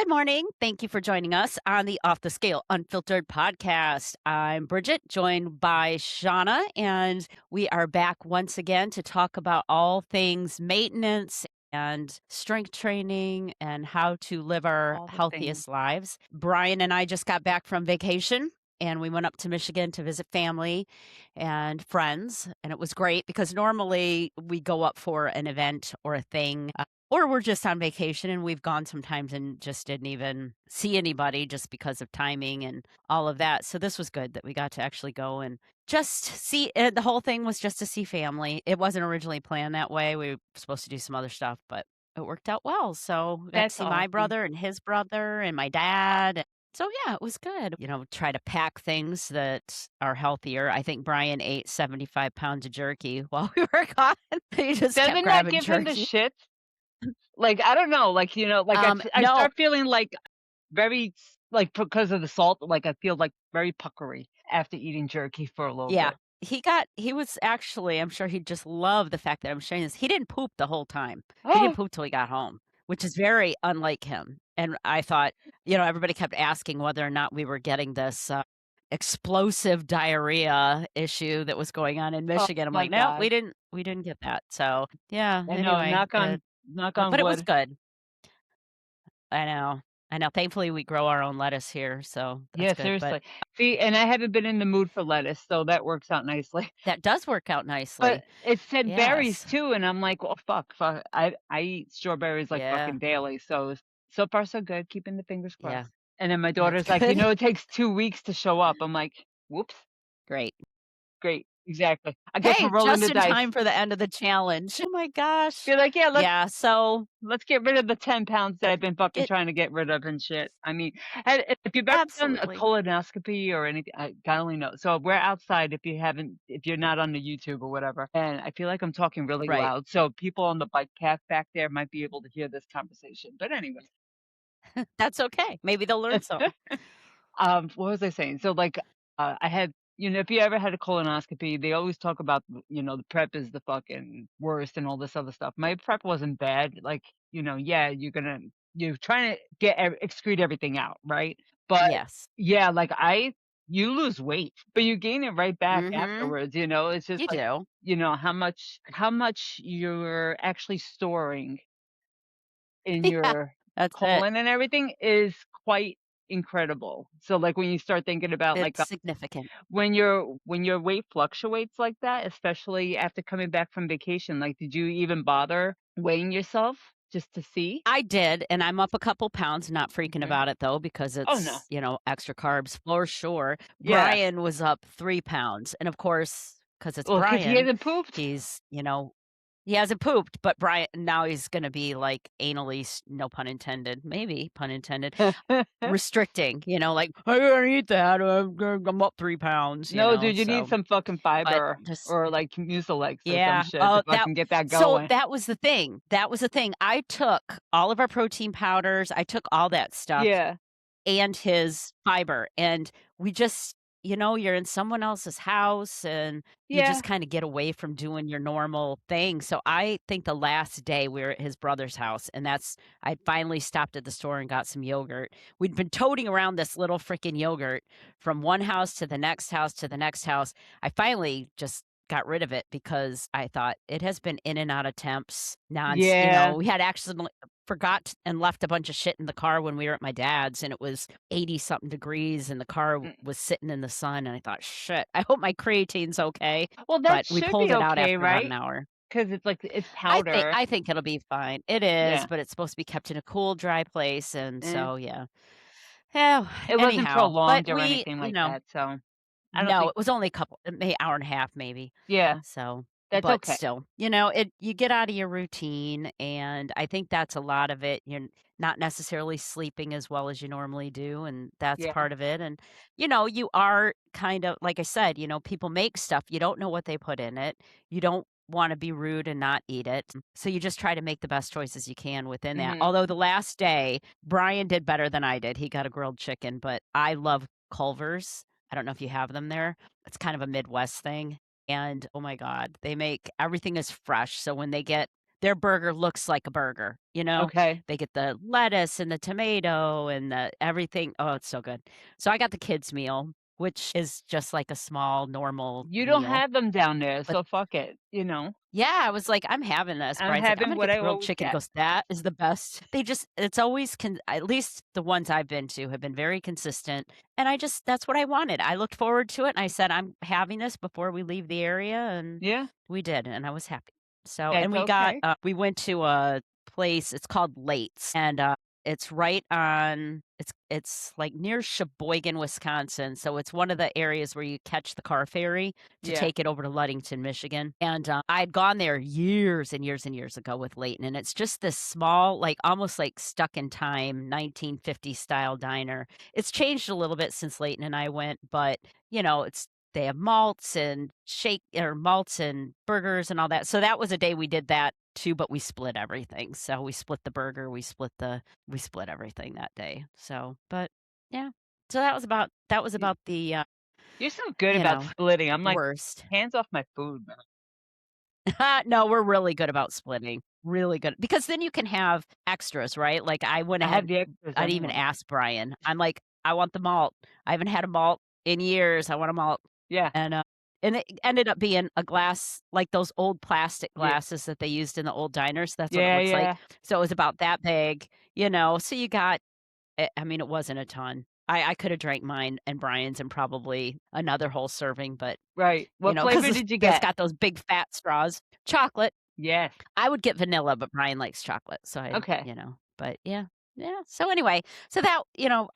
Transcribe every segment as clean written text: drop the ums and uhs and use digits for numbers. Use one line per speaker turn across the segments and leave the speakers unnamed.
Good morning. Thank you for joining us on the Off the Scale Unfiltered podcast. I'm Bridget, joined by Shana, and we are back once again to talk about all things maintenance and strength training and how to live our
All the things.
healthiest lives. Brian and I just got back from vacation. And we went up to Michigan to visit family and friends. And it was great because normally we go up for an event or a thing or we're just on vacation and we've gone sometimes and just didn't even see anybody just because of timing and all of that. So this was good that we got to actually go and just see the whole thing was just to see family. It wasn't originally planned that way. We were supposed to do some other stuff, but it worked out well. So we got to
That's
see my
awesome.
brother and his brother and my dad. So yeah, it was good. Try to pack things that are healthier. I think Brian ate 75 pounds of jerky while we were gone. He just kept
Doesn't that
grabbing
give him the
jerky.
shits? Like, I don't know, I
No,
start feeling like very like, because of the salt, like, I feel, like, very puckery after eating jerky for a little
yeah.
bit.
He was actually I'm sure he just loved the fact that I'm sharing this. He didn't poop the whole time. He didn't
Oh,
poop till he got home, which is very unlike him. And I thought, everybody kept asking whether or not we were getting this, explosive diarrhea issue that was going on in
oh
Michigan. I'm
my
like, "No,
god.
we didn't get that." So, yeah,
I know,
anyway,
knock on
but it was
wood.
good. I know. I know. Thankfully, we grow our own lettuce here, so that's
Yeah,
good, but
seriously. See, and I haven't been in the mood for lettuce, so that works out nicely.
that does work out
But
nicely.
it said berries
Yes.
too, and I'm like, "Well, fuck." I eat strawberries, like,
Yeah.
fucking daily, so far so good, keeping the fingers
Yeah.
crossed. And then my
That's
daughter's like, "You
good.
know, it takes 2 weeks to show up." I'm like, "Whoops."
Great.
Great, exactly. I guess we're
Hey,
rolling the
just in
dice.
time for the end of the challenge. Oh my gosh.
You're like, "Yeah,
Yeah, so
let's get rid of the 10 pounds that I've been fucking
it
trying to get rid of and shit." I mean, and if you've ever done a
absolutely.
colonoscopy or anything, God only knows. So we're outside if you're not on the YouTube or whatever, and I feel like I'm talking really
Right.
loud, so people on the bike path back there might be able to hear this conversation. But anyway,
That's okay. Maybe they'll learn something.
what was I saying? So, like, I had if you ever had a colonoscopy, they always talk about, the prep is the fucking worst and all this other stuff. My prep wasn't bad. Like, yeah, you're trying to excrete everything out, right? But
Yes.
yeah, like you lose weight, but you gain it right back
Mhm.
afterwards. It's just
You
like,
do.
how much you're actually storing in
Yeah.
your
That's it.
colon and everything is quite incredible. So, like, when you start thinking about, like,
It's significant.
when your weight fluctuates like that, especially after coming back from vacation, like, did you even bother weighing yourself just to see?
I did, and I'm up a couple pounds, not freaking
Mhm.
about it though, because
Oh, no.
extra carbs for sure.
Yeah.
Brian was up 3 pounds, and of course, because it's
Well, because he
Brian,
hasn't pooped.
he's, he hasn't pooped, but Brian now he's gonna be, like, anally s no pun intended, maybe pun intended, restricting, like, "I can't eat that, I'm up 3 pounds,"
No, dude, you need
so
some fucking
but
fiber
just
or, like, Mucilex or some
yeah.
shit to
Oh, that
fucking get that
so
going.
that was the thing. That was the thing. I took all of our protein powders, I took all that stuff
Yeah.
and his fiber, and we just you're in someone else's house, and you just
Yeah.
kinda get away from doing your normal thing, so I think the last day we were at his brother's house, and I finally stopped at the store and got some yogurt. We'd been toting around this little freaking yogurt from one house to the next house to the next house. I finally just got rid of it because I thought it has been in and out of temps
Yeah.
we had accidentally forgot and left a bunch of shit in the car when we were at my dad's, and it was 80 something degrees, and the car
Mm.
was sitting in the sun, and I thought, "Shit, I hope my creatine's okay,"
Well, that
but we
should
pulled
be
it out
okay,
after about an
right?
hour.
Because it's
I think
powder.
I think it'll be fine. It is,
Yeah.
but it's supposed to be kept in a cool, dry place, and
Eh.
so, yeah. Oh,
It wasn't
anyhow, but
prolonged or
we
anything like that, so I don't
no,
think.
it was only a couple maybe hour and a half maybe.
Yeah,
So,
that's
but
okay.
still, you get out of your routine, and I think that's a lot of it. You're not necessarily sleeping as well as you normally do, and that's
Yeah.
part of it. And, you are kind of like I said, people make stuff, you don't know what they put in it. You don't wanna be rude and not eat it. So you just try to make the best choices you can within that.
Mhm.
Although the last day, Brian did better than I did. He got a grilled chicken, but I love Culver's. I don't know if you have them there. It's kind of a Midwest thing, and, oh my god, they make everything is fresh, so when they get their burger looks like a burger, you know?
Okay.
They get the lettuce and the tomato and the everything. Oh, it's so good. So I got the kids meal, which is just like a small normal
You don't
meal.
have them down there,
But
so fuck it, you know?
yeah, I was like, "I'm having this."
I'm
Brian's like, "I'm
having
gonna
what
get the
I
grilled
always
chicken." He
get.
goes, "That is the best." They just it's always at least the ones I've been to have been very consistent, and I just that's what I wanted. I looked forward to it, and I said, "I'm having this before we leave the area," and
Yeah,
we did, and I was happy. So and
that's okay.
we went to a place, it's called Late's, and, it's right on it's, like, near Sheboygan, Wisconsin, so it's one of the areas where you catch the car ferry to
Yeah.
take it over to Ludington, Michigan, and, I'd gone there years and years and years ago with Leighton, and it's just this small, like, almost, like, stuck in time 1950s style diner. It's changed a little bit since Leighton and I went, but, it's they have malts and burgers and all that. So that was a day we did that too, but we split everything. So we split the burger, we split everything that day. So, but yeah. So that was about the
You're so good
you
about
know,
splitting. I'm like,
worst.
"Hands off my food, man."
No, we're really good about splitting. Really good because then you can have extras, right? Like I went
I have
ahead
the extras
I didn't even
anyway.
ask Brian. I'm like, "I want the malt. I haven't had a malt in years. I want a malt."
Yeah,
And, and it ended up being a glass like those old plastic
yeah.
glasses that they used in the old diners, that's what it
Yeah,
looks like.
yeah.
So it was about that big, so you got I mean, it wasn't a ton. I coulda drank mine and Brian's and probably another whole serving, but,
Right. What
because
flavor did you
it's
get?
got those big fat straws. Chocolate.
Yes.
I would get vanilla, but Brian likes chocolate, so
Okay.
but yeah. Yeah, so anyway, so that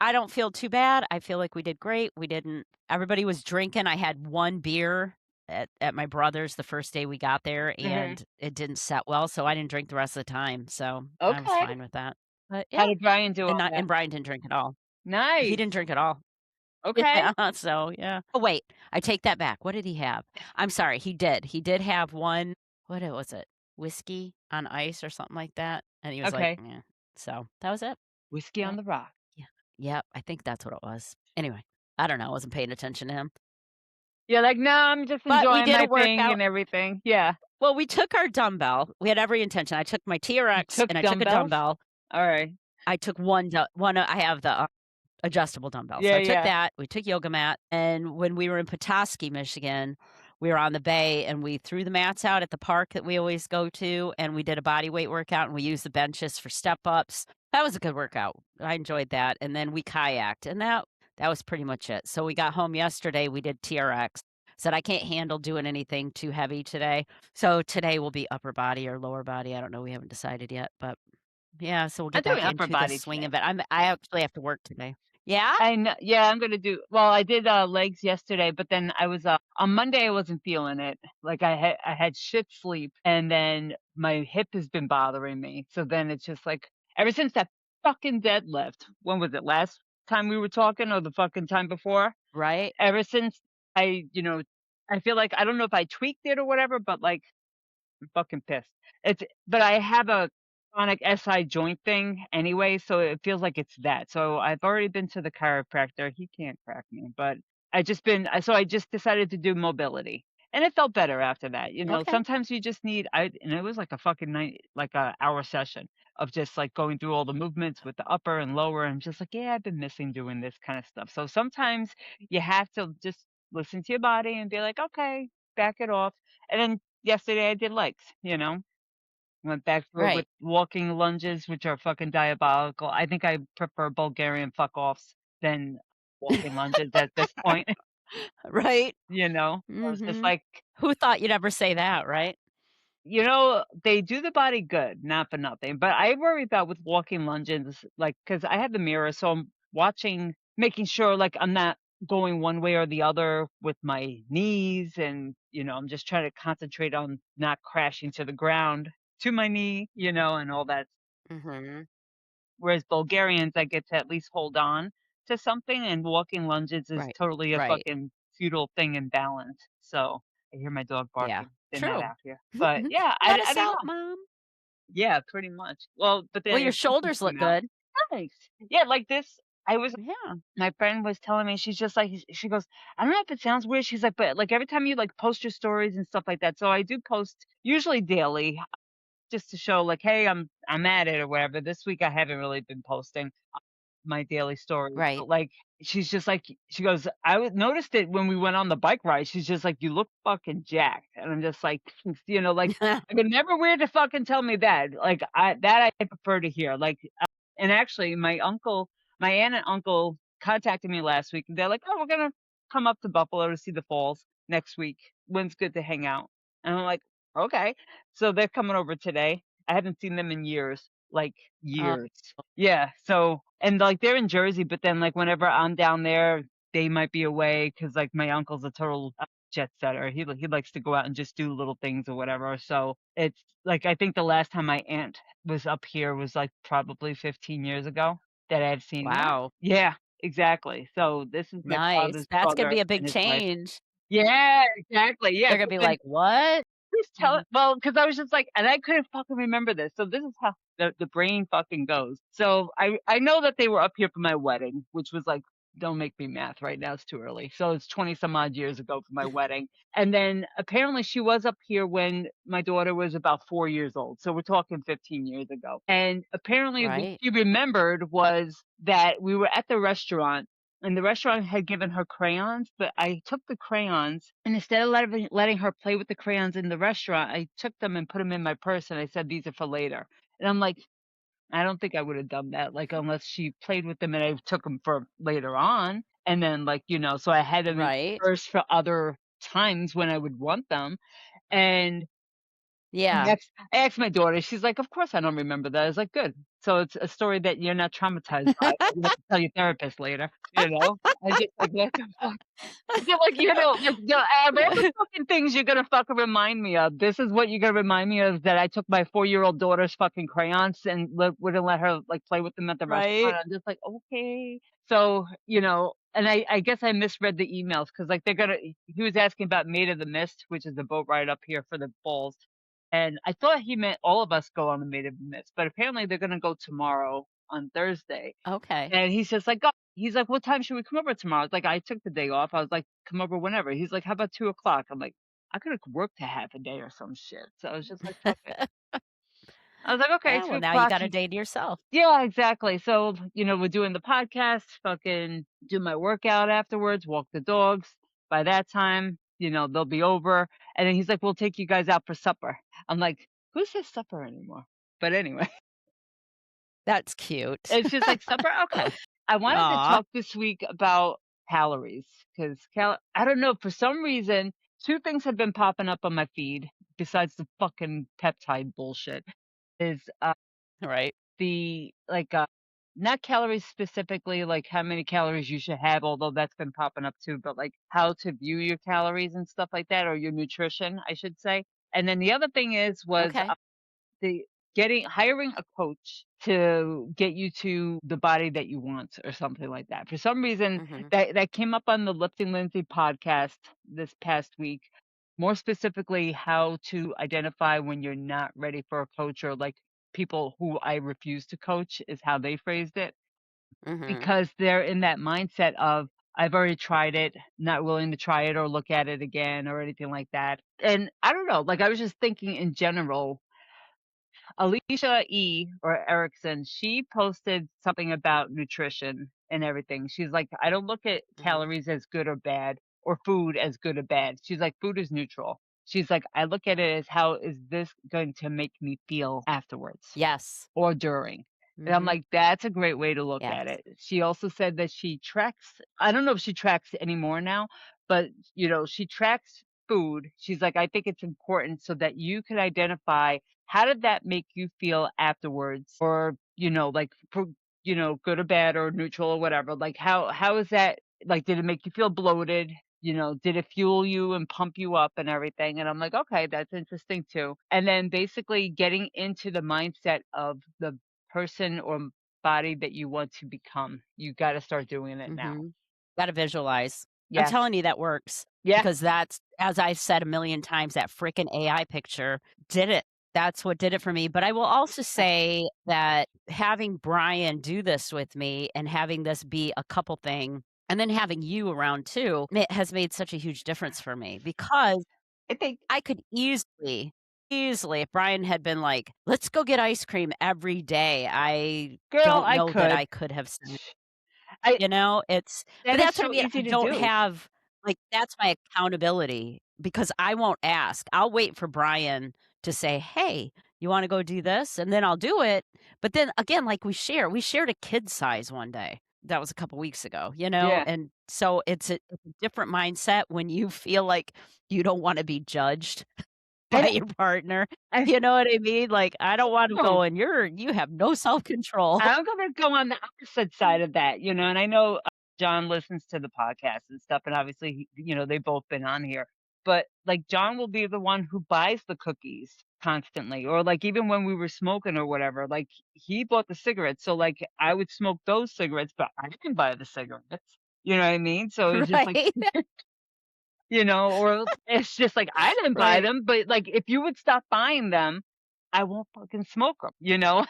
I don't feel too bad, I feel like we did great, we didn't everybody was drinking, I had 1 beer at my brother's the first day we got there,
Mhm.
and it didn't set well, so I didn't drink the rest of the time, so I was
Okay.
fine with that. But
How
yeah,
did Brian do on that?
and Brian didn't drink at all. He
Nice.
didn't drink at all.
Okay.
Yeah, so, yeah. Oh, wait, I take that back. What did he have? I'm sorry, he did. He did have one was it? Whiskey on ice or something like that, and he was like,
Okay.
"Yeah." So, that was it.
Whiskey on
Yep.
the rock.
Yeah. Yep, I think that's what it was. Anyway, I don't know, I wasn't paying attention to him.
You're like, "No, I'm just
But we
enjoying
did a
my thing
workout.
and everything." Yeah.
Well, we took our dumbbell. We had every intention. I took my
You
TRX
took
and I took a
dumbbells?
dumbbell.
Alright.
I took one I have the adjustable dumbbell. So
Yeah,
I took
yeah.
that, we took yoga mat, and when we were in Petoskey, Michigan, we were on the bay and we threw the mats out at the park that we always go to, and we did a body weight workout and we used the benches for step ups. That was a good workout. I enjoyed that. And then we kayaked and that was pretty much it. So we got home yesterday, we did TRX. Said I can't handle doing anything too heavy today. So today will be upper body or lower body. I don't know. We haven't decided yet, but yeah, so we'll
I'm
get
doing
back
upper
into the
body
swing
today.
of it. I actually have to work today. Yeah?
I kn Yeah, I'm gonna do well, I did, legs yesterday, but then I was, on Monday, I wasn't feeling it. Like, I had shit sleep, and then my hip has been bothering me, so then it's just like ever since that fucking deadlift, when was it, last time we were talking or the fucking time before?
Right?
Ever since I feel like I don't know if I tweaked it or whatever, but, like, I'm fucking pissed. But I have a chronic SI joint thing anyway, so it feels like it's that. So I've already been to the chiropractor. He can't crack me, but I just decided to do mobility. And it felt better after that.
Okay.
Sometimes you just need I and it was like a fucking night like a hour session of just like going through all the movements with the upper and lower and just like, yeah, I've been missing doing this kind of stuff. So sometimes you have to just listen to your body and be like, okay, back it off. And then yesterday I did legs. Went back through it with
Right.
walking lunges, which are fucking diabolical. I think I prefer Bulgarian fuck offs than walking lunges at this point,
Right.
you know? I was just
Mhm.
like,
Who thought you'd ever say that, right?
they do the body good, not for nothing. But I worry about with walking lunges, like, because I have the mirror, so I'm watching, making sure like I'm not going one way or the other with my knees, and I'm just trying to concentrate on not crashing to the ground to my knee, and all that.
Mhm.
Whereas Bulgarians, I get to at least hold on to something, and walking lunges is
Right.
totally a
Right.
fucking futile thing in balance. So I hear my dog
Yeah.
barking. They're not
True.
out here, but yeah,
Let
I
us
don't
out,
know.
mom.
Yeah, pretty much. Well, but
Well,
then
your
if something
shoulders look
came out,
good.
thanks. Yeah, like this. I was
Yeah.
My friend was telling me, she's just like, she goes, I don't know if it sounds weird. She's like, but like every time you like post your stories and stuff like that. So I do post usually daily. just to show like, "Hey, I'm at it," or whatever. This week I haven't really been posting my daily stories,
Right.
but, like, she's just like she goes, "I would noticed it when we went on the bike ride." She's just like, "You look fucking jacked." And I'm just like, like, I could never wear to fucking tell me that. Like, I prefer to hear. Like, and actually, my aunt and uncle contacted me last week, and they're like, "Oh, we're gonna come up to Buffalo to see the falls next week. When's good to hang out?" And I'm like, "Okay." So they're coming over today. I haven't seen them in years, like,
Oh,
years. Yeah, so and, like, they're in Jersey, but then, like, whenever I'm down there, they might be away because like, my uncle's a total, jet setter. He likes to go out and just do little things or whatever, so it's like, I think the last time my aunt was up here was, like, probably 15 years ago that I had seen her.
wow.
Yeah, exactly. So this is my
Nice.
father's
That's gonna
brother
be a big
and his wife.
change.
Yeah, exactly, yeah,
They're gonna
'cause
be
then
like, "What?"
please tell
Mhm.
it well, because I was just like and I couldn't fucking remember this, so this is how the brain fucking goes. So, I know that they were up here for my wedding, which was, like don't make me math right now, it's too early. So, it's 20 some odd years ago for my wedding, and then apparently she was up here when my daughter was about 4 years old, so we're talking 15 years ago, and apparently what
Right.
she remembered was that we were at the restaurant and the restaurant had given her crayons, but I took the crayons and instead of letting her play with the crayons in the restaurant, I took them and put them in my purse and I said, "These are for later." And I'm like, I don't think I would have done that, like, unless she played with them and I took them for later on. And then, like, so I had them in
Right.
my purse for other times when I would want them. And
Yeah.
I asked my daughter, she's like, "Of course I don't remember that." I was like, "Good. So it's a story that you're not traumatized by, that you have to tell your therapist later," you know? I just like, "What the fuck?" I feel like, like, out of all the fucking things you're gonna fucking remind me of, this is what you're gonna remind me of, that I took my 4-year-old daughter's fucking crayons and wouldn't let her, like, play with them at the restaurant.
Right.
I'm just like, "Okay." So, and I guess I misread the emails because like, he was asking about Maid of the Mist, which is the boat ride up here for the falls, and I thought he meant all of us go on the Maid of the Mist, but apparently they're gonna go tomorrow on Thursday.
Okay.
And he's just like, "Oh," he's like, "What time should we come over tomorrow?" I was like, "I took the day off." I was like, "Come over whenever." He's like, "How about 2 o'clock?" I'm like, "I could have worked a half a day or some shit." So I was just like, "Fuck it." I was like, "Okay,
Yeah,
two
well, now you
o'clock."
got a day to yourself.
Yeah, exactly. So, we're doing the podcast, fucking do my workout afterwards, walk the dogs. By that time, they'll be over. And then he's like, "We'll take you guys out for supper." I'm like, "Who says supper anymore?" But anyway.
That's cute.
It's just like supper? Okay. I wanted to
Aw.
talk this week about calories because I don't know, for some reason, 2 things have been popping up on my feed besides the fucking peptide bullshit is,
Right.
the like, not calories specifically, like how many calories you should have, although that's been popping up too, but like how to view your calories and stuff like that, or your nutrition, I should say. And then the other thing was
Okay.
the getting hiring a coach to get you to the body that you want or something like that. For some reason,
Mhm.
that came up on the Lifting Lindsay podcast this past week. More specifically, how to identify when you're not ready for a coach or like people who I refuse to coach is how they phrased it
Mhm.
because they're in that mindset of I've already tried it, not willing to try it or look at it again or anything like that. And I don't know, like I was just thinking in general, Alicia E. or Erickson, she posted something about nutrition and everything. She's like, I don't look at
Mhm.
calories as good or bad or food as good or bad. She's like, food is neutral. She's like, I look at it as how is this going to make me feel afterwards
Yes.
or during. And I'm
Mhm.
like, that's a great way to look
Yes.
at it. She also said that she tracks, I don't know if she tracks anymore now, but she tracks food. She's like, I think it's important so that you can identify how did that make you feel afterwards? Or, like for, good or bad or neutral or whatever. Like how is that like did it make you feel bloated? Did it fuel you and pump you up and everything? And I'm like, okay, that's interesting too. And then basically getting into the mindset of the person or body that you want to become. You got to start doing it now.
Mhm. Gotta visualize. I'm
Yes.
telling you that works
Yeah.
because that's as I've said a million times, that frickin' AI picture did it. That's what did it for me, but I will also say that having Brian do this with me and having this be a couple thing, and then having you around too, has made such a huge difference for me because
I think
I could easily easily, if Brian had been like, "Let's go get ice cream every day," I
Girl,
don't
I
know that
could.
I could have said,
I
you know, it's but
that is
that's what I
so
mean, I
easy to
don't
do.
have like, that's my accountability because I won't ask. I'll wait for Brian to say, "Hey, you wanna go do this?" And then I'll do it, but then again, like we shared a kid size one day. That was a couple weeks ago, you know,
Yeah.
and so it's a different mindset when you feel like you don't wanna be judged by
And
your partner,
I
you know what I mean? Like, I don't want him
don't.
going, you have no self-control."
I'm gonna go on the opposite side of that, and I know, John listens to the podcast and stuff, and obviously, they've both been on here, but, like, John will be the one who buys the cookies constantly, or, like, even when we were smoking or whatever, like, he bought the cigarettes, so, like, I would smoke those cigarettes, but I didn't buy the cigarettes, you know what I mean? So, it's just like,
Right?
or it's just like, I didn't buy
Right.
them, but, like, if you would stop buying them, I won't fucking smoke them, you know?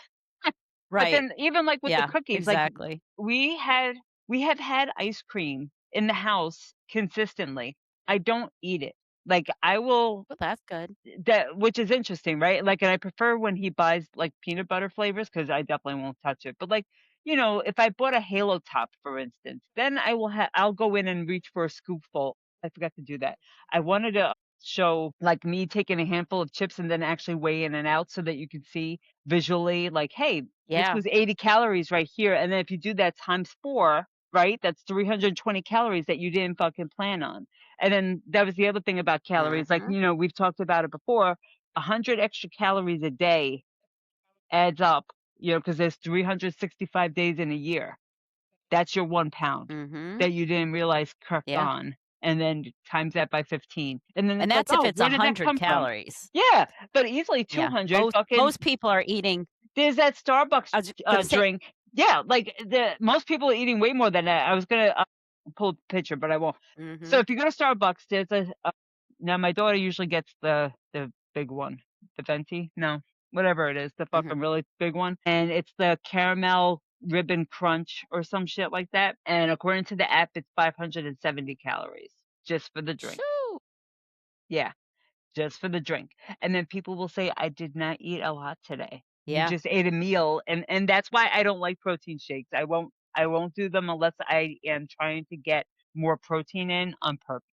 But
Right.
then even, like, with the
Yeah,
cookies, like,
exactly.
we had we have had ice cream in the house consistently. I don't eat it. Like, I will
Well, that's good.
that which is interesting, right? Like, and I prefer when he buys, like, peanut butter flavors because I definitely won't touch it. But, like, if I bought a Halo Top, for instance, then I'll go in and reach for a scoopful. I forgot to do that. I wanted to show, like, me taking a handful of chips and then actually weigh in and out so that you could see visually, like, "Hey, this
Yeah.
was 80 calories right here." And then if you do that times 4, right, that's 320 calories that you didn't fucking plan on. And then that was the other thing about calories, like,
Mhm.
we've talked about it before, 100 extra calories a day adds up, because there's 365 days in a year. That's your 1 pound
Mhm.
that you didn't realize crept
Yeah.
on, and then times that by 15, and then
And
it's like,
that's if
"Oh,
it's
where did that
100
come from?"
calories.
Yeah, but easily
Yeah.
200 fucking
Most people are eating
there's that Starbucks,
I was gonna say
drink. Yeah, like, the most people are eating way more than that. I was gonna, pull a picture, but I won't. So
mhm,
if you go to Starbucks, there's now my daughter usually gets the big one, the venti? No, whatever it is, the
mhm.
fucking really big one, and it's the caramel ribbon crunch or some shit like that, and according to the app, it's 570 calories just for the drink.
Shoo.
Yeah. Just for the drink, and then people will say, "I did not eat a lot today. You
Yeah.
just ate a meal," and that's why I don't like protein shakes. I won't do them unless I am trying to get more protein in on purpose.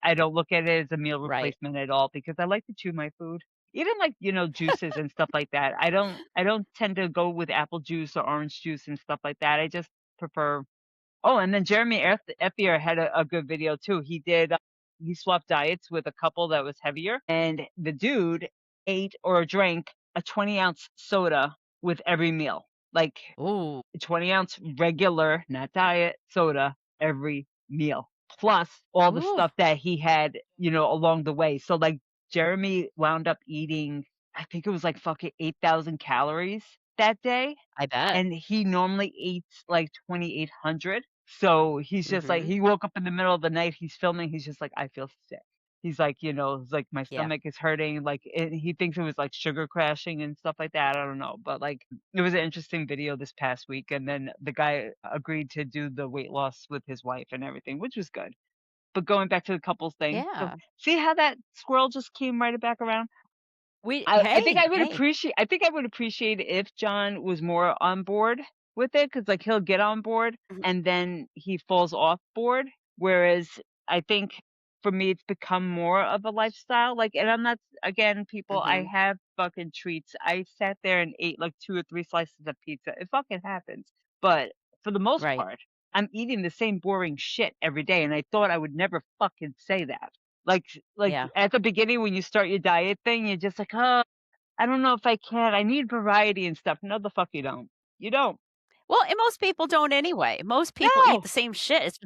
I don't look at it as a meal
Right.
replacement at all because I like to chew my food. Even like, juices and stuff like that. I don't tend to go with apple juice or orange juice and stuff like that. I just prefer. Oh, and then Jeremy Effier had a good video too. He swapped diets with a couple that was heavier, and the dude ate or drank a 20-ounce soda with every meal. Like,
Ooh.
a 20-ounce regular, not diet, soda every meal, plus all the
Ooh,
stuff that he had, along the way. So, like, Jeremy wound up eating, I think it was like fucking 8,000 calories that day,
I bet.
and he normally eats like 2,800. So he's just like,
Mhm.
he woke up in the middle of the night, he's filming, he's just like, "I feel sick." He's like, it's like, "My
Yeah.
stomach is hurting," like, he thinks it was like sugar crashing and stuff like that. I don't know, but like, it was an interesting video this past week, and then the guy agreed to do the weight loss with his wife and everything, which was good. But going back to the couples thing, so
Yeah.
see how that squirrel just came right back around?
We
I think
hey,
I would
hey.
appreciate if John was more on board with it, because like, he'll get on board
Mhm,
and then he falls off board, whereas I think for me, it's become more of a lifestyle, like, and I'm not, again, people, I
mhm.
have fucking treats. I sat there and ate, like, 2 or 3 slices of pizza. It fucking happens, but for the most
Right.
part, I'm eating the same boring shit every day, and I thought I would never fucking say that. Like
Yeah.
at the beginning when you start your diet thing, you're just like, "Oh, I don't know if I can. I need variety and stuff." No, the fuck you don't. You don't.
Well, and most people don't anyway. Most people eat
No.
the same shit. It's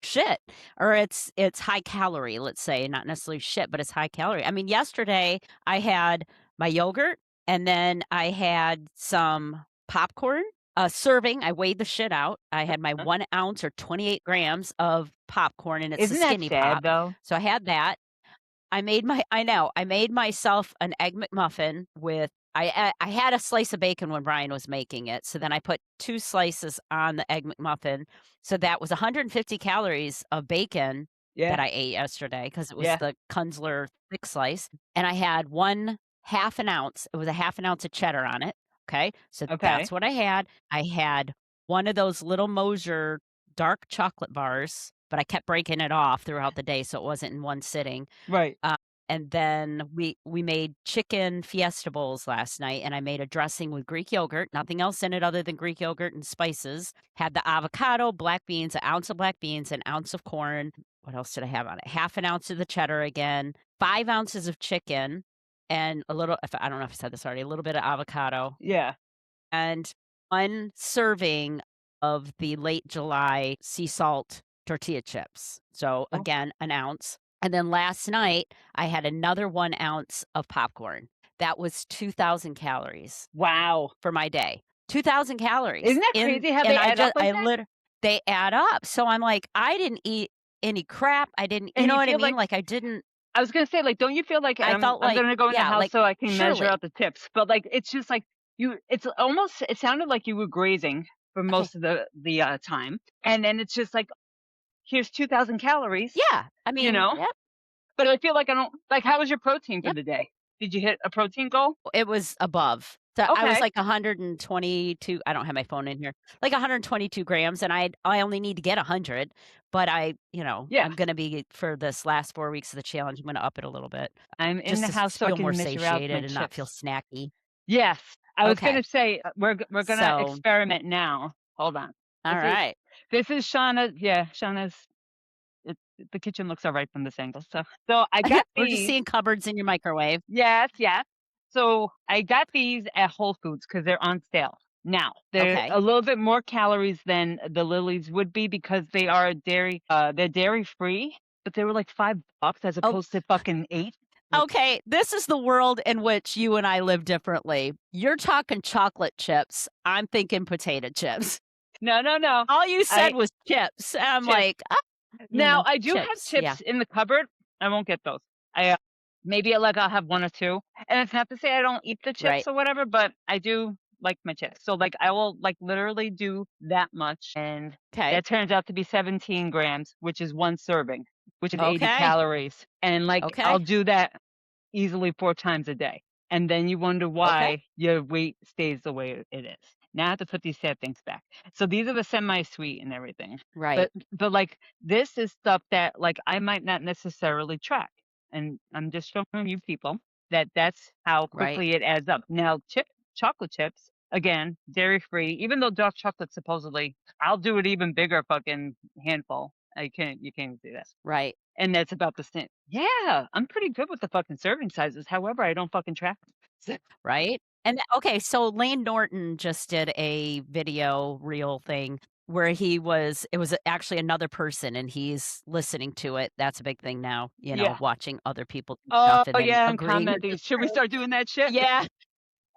shit, or it's high calorie, let's say, not necessarily shit, but it's high calorie. I mean, yesterday I had my yogurt and then I had some popcorn, a serving. I weighed the shit out. I had my 1 ounce or 28 grams of popcorn, and it's a
Isn't that
skinny
sad
pop.
though?
So I had that. I know, I made myself an Egg McMuffin with I had a slice of bacon when Brian was making it, so then I put 2 slices on the Egg McMuffin, so that was 150 calories of bacon that
Yeah.
I ate yesterday because it was
Yeah.
the Kunzler thick slice, and I had 1 half an ounce. It was a half an ounce of cheddar on it, okay? So
Okay.
that's what I had. I had one of those little Mosier dark chocolate bars, but I kept breaking it off throughout the day so it wasn't in one sitting.
Right.
And then we made chicken fiesta bowls last night, and I made a dressing with Greek yogurt, nothing else in it other than Greek yogurt and spices. Had the avocado, black beans, an ounce of black beans, an ounce of corn. What else did I have on it? Half an ounce of the cheddar again, 5 ounces of chicken, and a little if I don't know if I said this already, a little bit of avocado,
Yeah.
and 1 serving of the late July sea salt tortilla chips. So,
Oh,
again, an ounce. And then last night, I had another 1 ounce of popcorn. That was 2,000 calories
wow.
for my day. 2,000 calories
Isn't that
in
crazy how
and
they add up like
I
that?
they add up. So I'm like, I didn't eat any crap. I didn't you
And
know
you
what I
feel
mean?
like
Like, I didn't
I was gonna say, like, don't you feel like and
I
I'm
felt
I'm
like
gonna go in the
yeah,
house
like,
so I can measure
surely.
out the tips, but, like, it's just like it's almost it sounded like you were grazing for
Okay.
most of the time, and then it's just like, "Here's 2,000 calories,"
Yeah. I
you
mean,
know?
yep,
But I feel like I don't like, how was your protein for
yep.
the day? Did you hit a protein goal?
It was above. So I was
Okay.
like 122 I don't have my phone in here, like 122 grams, and I only need to get 100, but
Yeah.
I'm gonna be for this last 4 weeks of the challenge, I'm gonna up it a little bit,
I'm in
just
the
to
house so I
feel more
can measure out my
satiated and not feel
chips.
snacky.
Yes. I was
Okay.
gonna say, we're gonna
So,
experiment now. Hold on. This is
alright.
this is Shauna yeah, Shauna's it the kitchen looks alright from this angle, so I got
We're just
these
seeing cupboards in your microwave.
yes, yes. So, I got these at Whole Foods because 'cause they're on sale. Now, they're
Okay.
a little bit more calories than the Lily's would be because they're dairy free, but they were like $5 as
Oh,
opposed to fucking 8. Like,
okay, this is the world in which you and I live differently. You're talking chocolate chips, I'm thinking potato chips.
no, no, no.
All you
I
said was chips. I'm
chips.
like,
Now, I do have
chips, yeah,
chips in the cupboard. I won't get those. Maybe, like, I'll have 1 or 2, and it's not to say I don't eat the chips
right.
or whatever, but I do like my chips. So, like, I will, like, literally do that much, and
Okay.
that turns out to be 17 grams, which is 1 serving, which is 80
Okay.
calories, and, like, I'll
Okay.
do that easily 4 times a day, and then you wonder
Okay.
why your weight stays the way it is. Now I have to put these sad things back. So these are the semi-sweet and everything,
Right.
like, this is stuff that, like, I might not necessarily track, and I'm just showing you people that that's how
Right.
quickly it adds up. Now chocolate chips, again, dairy-free, even though dark chocolate supposedly I'll do it even bigger fucking handful. You can't do that.
Right.
And that's about the same. Yeah, I'm pretty good with the fucking serving sizes, however, I don't fucking track them.
Right. And okay, so Lane Norton just did a video reel thing where it was actually another person and he's listening to it. That's a big thing now,
Yeah.
watching other people do
Oh,
stuff and then
yeah, and
agreeing with
commenting.
the
Should we
truth.
start doing that shit?
Yeah.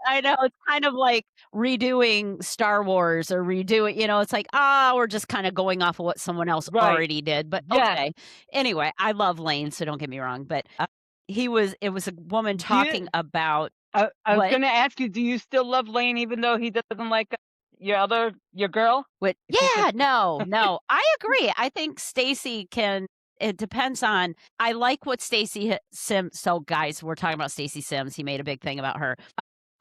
I know, it's kind of like redoing Star Wars or redoing it's like, we're just kinda going off of what someone else
Right.
already did, but
Yes.
okay. Anyway, I love Lane, so don't get me wrong, but, it was a woman
Do
talking
you
about
I was
what?
gonna ask you, do you still love Lane even though he doesn't like, your girl?
What
You think that
yeah, no, no, I agree, I think Stacey can it depends on I like what Stacey Sims so guys, we're talking about Stacey Sims, he made a big thing about her.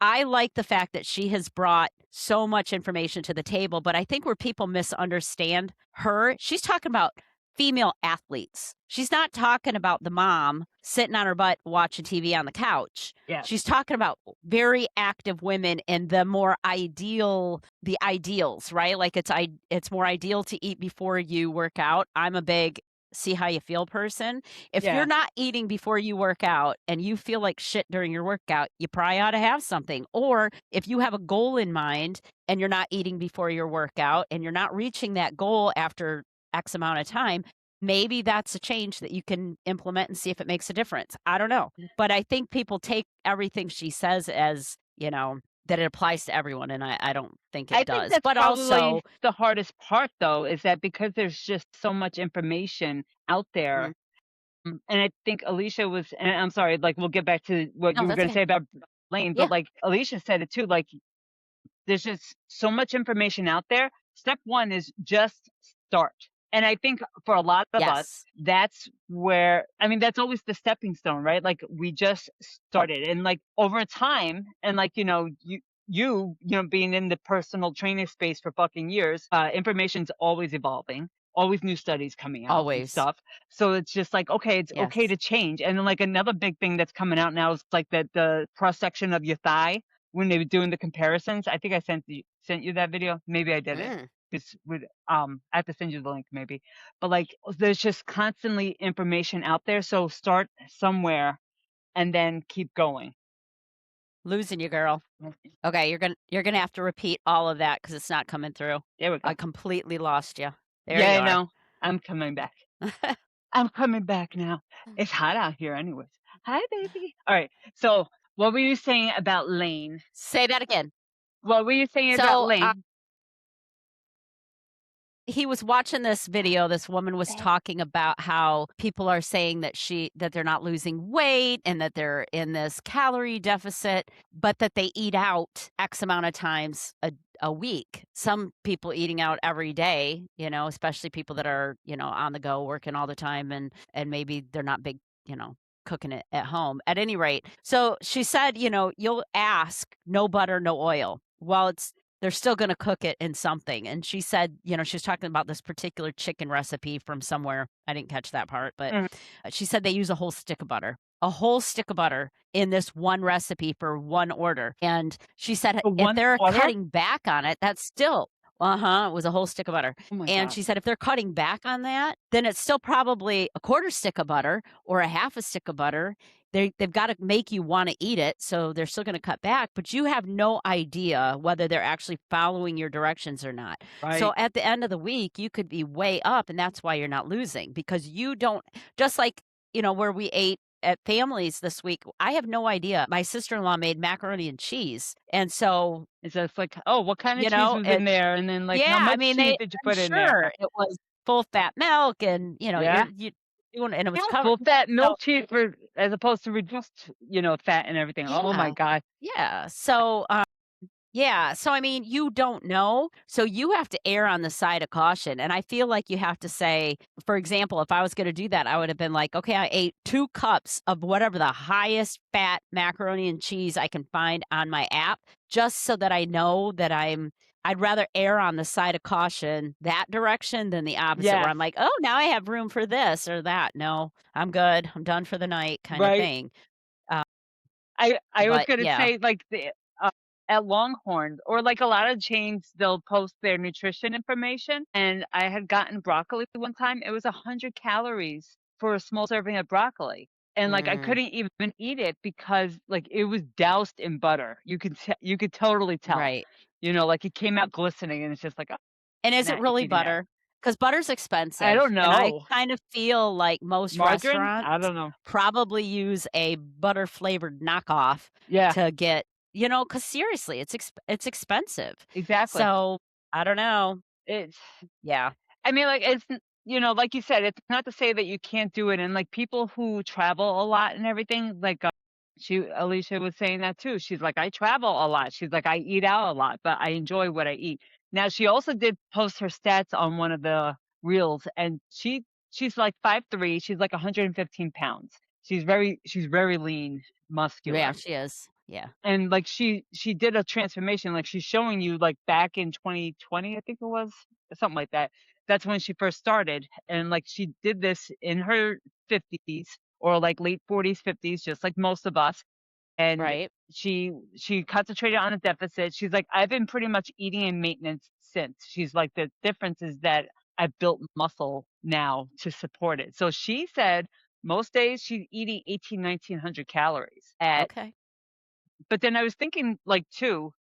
I like the fact that she has brought so much information to the table, but I think where people misunderstand her, she's talking about female athletes. She's not talking about the mom sitting on her butt watching TV on the couch.
yes.
She's talking about very active women and the ideals, right? Like it's more ideal to eat before you work out. I'm a big see how you feel person. If you're
Yeah.
not eating before you work out and you feel like shit during your workout, you probably ought to have something. Or if you have a goal in mind and you're not eating before your workout and you're not reaching that goal after X amount of time, maybe that's a change that you can implement and see if it makes a difference. I don't know. But I think people take everything she says as, that it applies to everyone. And I don't think
I
it
think
does.
that's
But
probably
also,
the hardest part, though, is that because there's just so much information out
mm,
there, and I think Alicia was and I'm sorry, like, we'll get back to what
no,
you were
that's
gonna
okay.
say about Lane, but,
Yeah.
like, Alicia said it too, like, there's just so much information out there. Step 1 is just start, And I think for a lot of us,
Yes,
that's where I mean, that's always the stepping stone, right? Like, we just started, and, like, over time and, like, being in the personal training space for fucking years, information's always evolving, always new studies coming out and
always.
stuff. So it's just like, okay, it's okay
Yes.
to change. And then, like, another big thing that's coming out now is, like, the cross section of your thigh when they were doing the comparisons. I think I sent you that video. Maybe I didn't.
Mm.
'Cause I have to send you the link maybe. But, like, there's just constantly information out there, so start somewhere and then keep going.
Losing you, girl. Okay, you're gonna have to repeat all of that because it's not coming through.
There we
I
go.
completely lost you. There
Yeah,
you
I
are.
know. I'm coming back. I'm coming back now. It's hot out here anyways. Hi, baby. Alright, so what were you saying about Lane?
Say that again.
What were you saying about
So,
Lane?
he was watching this video, this woman was talking about how people are saying that they're not losing weight and that they're in this calorie deficit, but that they eat out X amount of times a week. Some people eating out every day, especially people that are, on the go working all the time and maybe they're not big, cooking it at home. At any rate, so she said, you'll ask no butter, no oil. Well, they're still gonna cook it in something, and she said, she was talking about this particular chicken recipe from somewhere, I didn't catch that part, but,
Mhm.
she said they use a whole stick of butter in this one recipe for one order, and she said
For
if
1
they're
order?
cutting back on it, that's still it was a whole stick of butter,
Oh my
and
god.
she said if they're cutting back on that, then it's still probably a quarter stick of butter or a half a stick of butter. They've gotta make you wanna eat it, so they're still gonna cut back, but you have no idea whether they're actually following your directions or not. So
Right.
at the end of the week, you could be way up, and that's why you're not losing because you don't just like, where we ate at families this week, I have no idea. My sister-in-law made macaroni and cheese, and so,
It's just like, "Oh, what kind of cheese was in
it
there?" And then, like, "How
yeah, I
much
mean,
cheese did you
I'm
put in there?"
sure it was full fat milk and,
Yeah?
you doing and it
Yeah,
was covered
full fat
so
milk cheese for as opposed to reduced, fat and everything. Oh my
yeah.
god.
Yeah, so, yeah, so I mean, you don't know, so you have to err on the side of caution, and I feel like you have to say, for example, if I was gonna do that, I would have been like, "Okay, I ate 2 cups of whatever the highest fat macaroni and cheese I can find on my app, just so that I know that I'd rather err on the side of caution that direction than the opposite where
Yes,
I'm like, "Oh, now I have room for this or that. No, I'm good. I'm done for the night," kinda
right.
thing. Uh,
I was
but
gonna
yeah,
say, like, at Longhorn or, like, a lot of chains, they'll post their nutrition information, and I had gotten broccoli one time, it was 100 calories for a small serving of broccoli, and, like, I
mm,
couldn't even eat it because, like, it was doused in butter. You could totally tell,
right.
like, it came out glistening, and it's just like, "Oh,
And is it
not
really
eating that."
butter? Because butter's
I
expensive,
don't
and I
know.
kind of feel like most
Margarine?
restaurants
I don't know.
probably use a butter-flavored knockoff
Yeah,
to get because seriously, it's expensive.
exactly.
So, I don't know.
It's
Yeah,
I mean, like, like you said, it's not to say that you can't do it, and, like, people who travel a lot and everything, like, Alicia was saying that too. She's like, "I travel a lot." She's like, "I eat out a lot, but I enjoy what I eat." Now, she also did post her stats on one of the reels, and she's like 5'3", she's like 115 pounds. She's very lean,
yeah,
muscular.
she is. Yeah,
And, like, she did a transformation, like, she's showing you, like, back in 2020, I think it was, something like that. That's when she first started, and, like, she did this in her 50s or, like, late 40s, 50s, just like most of us, and
right.
she concentrated on a deficit. She's like, "I've been pretty much eating in maintenance since." She's like, "The difference is that I've built muscle now to support it." So she said most days she's eating 1,900 calories at
Okay.
but then I was thinking, like, too,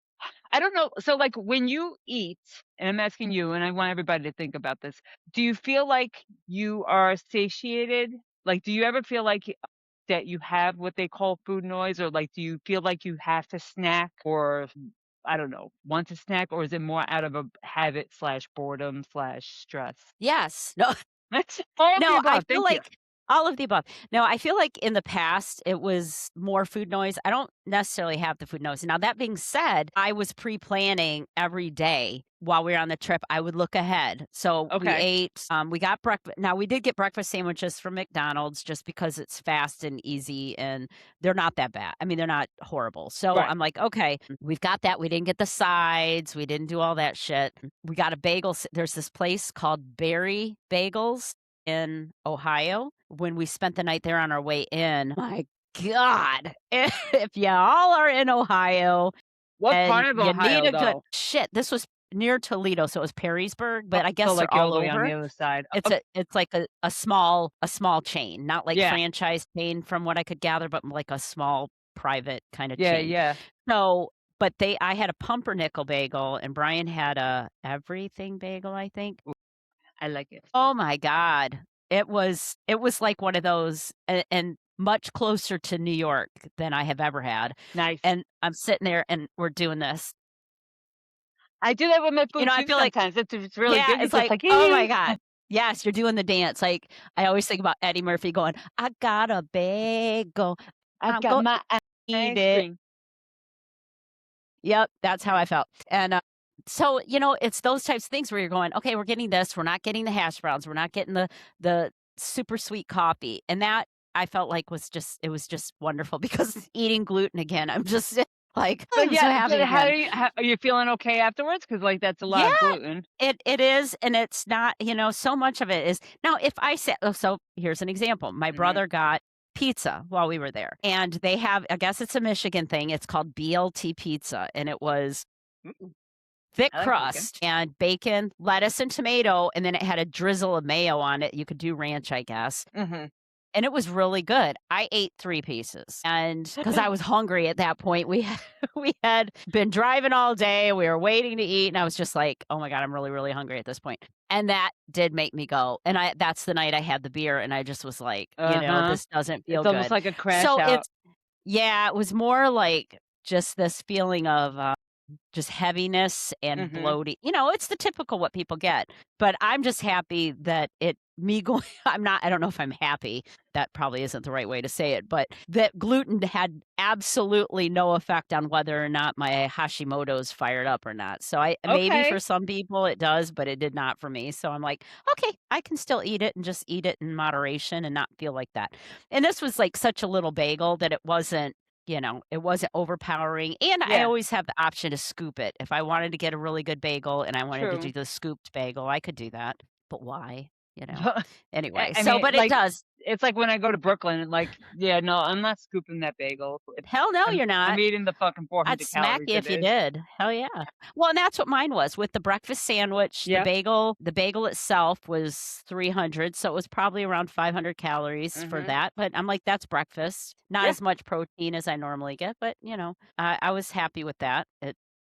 I don't know. So, like, when you eat, and I'm asking you, and I want everybody to think about this. Do you feel like you are satiated? Like, do you ever feel like that you have what they call food noise, or like, do you feel like you have to snack, or I don't know, want to snack, or is it more out of a habit slash boredom slash stress?
Yes. No,
That's all of the
no, I
above.
feel
Thank
like
you.
All of the above. No, I feel like in the past, it was more food noise. I don't necessarily have the food noise. Now, that being said, I was pre-planning every day while we were on the trip. I would look ahead. So we
Okay.
ate, we got breakfast. Now, we did get breakfast sandwiches from McDonald's just because it's fast and easy and they're not that bad. I mean, they're not horrible. So
Right.
I'm like, okay, we've got that. We didn't get the sides. We didn't do all that shit. We got a bagel. There's this place called Berry Bagels in Ohio. When we spent the night there on our way in, my god, if y'all are in Ohio
What
and
part of
you need
Ohio,
a good
though?
shit, this was near Toledo, so it was Perrysburg,
Oh,
but I
so,
guess
like,
they're
you're all
all
the way on
over.
the other side.
It's like a small chain, not like
Yeah.
franchise chain from what I could gather, but like a small private kinda
Yeah,
chain.
yeah.
So, but I had a pumpernickel bagel and Brian had a everything bagel, I think.
Ooh, I like it.
Oh my god. It was like one of those and much closer to New York than I have ever had,
Nice.
and I'm sitting there and we're doing this.
I do that with my food
I
too
feel like
sometimes. If it's really
yeah,
good, you're
it's
just
like,
like,
"Oh my
"Ew."
god." Yes, you're doing the dance, like, I always think about Eddie Murphy going, "I got a bagel,
I've
I'm
got
gonna
my
eat
ice
it."
cream.
Yep, that's how I felt, and, so, it's those types of things where you're going, "Okay, we're getting this, we're not getting the hash browns, we're not getting the super sweet coffee," and that I felt like it was just wonderful because eating gluten again, I'm just like,
But
"I'm so
yeah,
happy
but how
again."
do you are you feeling okay afterwards? Because like, that's a
Yeah,
lot of gluten.
it is, and it's not so much of it is now if I said so here's an example, my
Mhm.
brother got pizza while we were there, and they have I guess it's a Michigan thing, it's called BLT pizza, and it was
Mm,
thick
I like bacon.
crust and bacon, lettuce, and tomato, and then it had a drizzle of mayo on it. You could do ranch, I guess,
Mhm.
and it was really good. I ate 3 pieces, and because I was hungry at that point, we had we had been driving all day, we were waiting to eat, and I was just like, "Oh my god, I'm really, really hungry at this point." And that did make me go, and that's the night I had the beer, and I just was like,
Uh-huh.
"This doesn't
It's
feel
almost
good."
like a crash
So
out.
it's yeah, it was more like just this feeling of, just heaviness and
Mhm.
bloating. It's the typical what people get, but I'm just happy that me going I don't know if I'm happy, that probably isn't the right way to say it, but that gluten had absolutely no effect on whether or not my Hashimoto's fired up or not. So I maybe for
Okay.
some people it does, but it did not for me. So I'm like, "Okay, I can still eat it and just eat it in moderation and not feel like that." And this was like such a little bagel that it wasn't overpowering, and I
Yeah,
always have the option to scoop it. If I wanted to get a really good bagel and I wanted to do
true.
the scooped bagel, I could do that, but why? You know?
I
Anyway,
I
so
mean,
but it
like,
does.
it's like when I go to Brooklyn and, like, yeah, no, I'm not scooping that bagel. If
Hell no,
I'm
you're
I'm
not.
eating the fucking
I'd
400
smack
calories
you
it
if you
is.
did. Hell yeah. Well, and that's what mine was with the breakfast sandwich,
Yep.
the bagel itself was 300, so it was probably around 500 calories for
Mhm.
that, but I'm like, "That's breakfast." Not
Yeah.
as much protein as I normally get, but, I was happy with that.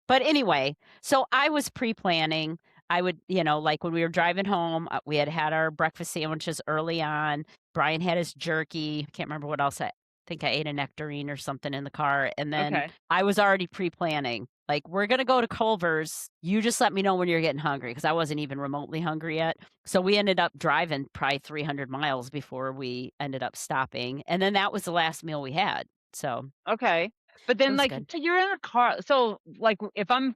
But anyway, so I was pre-planning. I would, like when we were driving home, we had had our breakfast sandwiches early on. Brian had his jerky. I can't remember what else I think I ate a nectarine or something in the car, and then
Okay.
I was already pre-planning, like, "We're gonna go to Culver's, you just let me know when you're getting hungry," because I wasn't even remotely hungry yet. So we ended up driving probably 300 miles before we ended up stopping, and then that was the last meal we had, so
Okay. But
it
then,
was
like,
good.
so you're in a car so, like, if I'm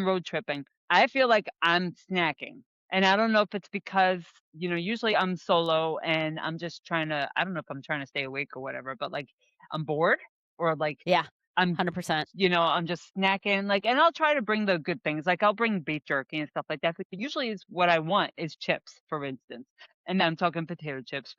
road tripping, I feel like I'm snacking, and I don't know if it's because, usually I'm solo and I'm just trying to I don't know if I'm trying to stay awake or whatever, but, like, I'm bored or, like,
Yeah,
I'm
100%.
I'm just snacking, like and I'll try to bring the good things, like, I'll bring beef jerky and stuff like that, but usually is what I want is chips, for instance, and I'm talking potato chips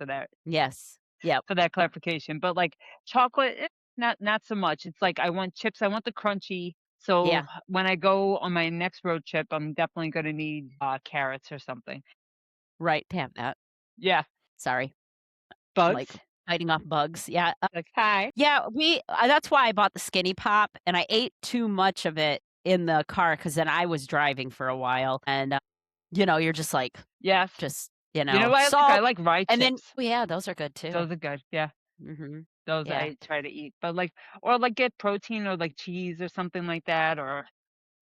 Yes. Yep.
for that clarification, but, like, chocolate, not so much. It's like I want chips, I want the crunchy, so
Yeah.
when I go on my next road trip, I'm definitely gonna need, carrots or something.
Right, to have that.
Yeah.
Sorry. I'm, like,
Bugs?
fighting off bugs. Yeah,
Like, "Hi."
yeah, that's why I bought the Skinny Pop, and I ate too much of it in the car because then I was driving for a while, and, you're just like
Yes.
just,
You know what I like? I
salt,
like rye
and then
chips.
oh, yeah, those are good too.
Those are good, yeah.
Mhm.
Those
Yeah.
I try to eat, but, like or, like, get protein or, like, cheese or something like that, or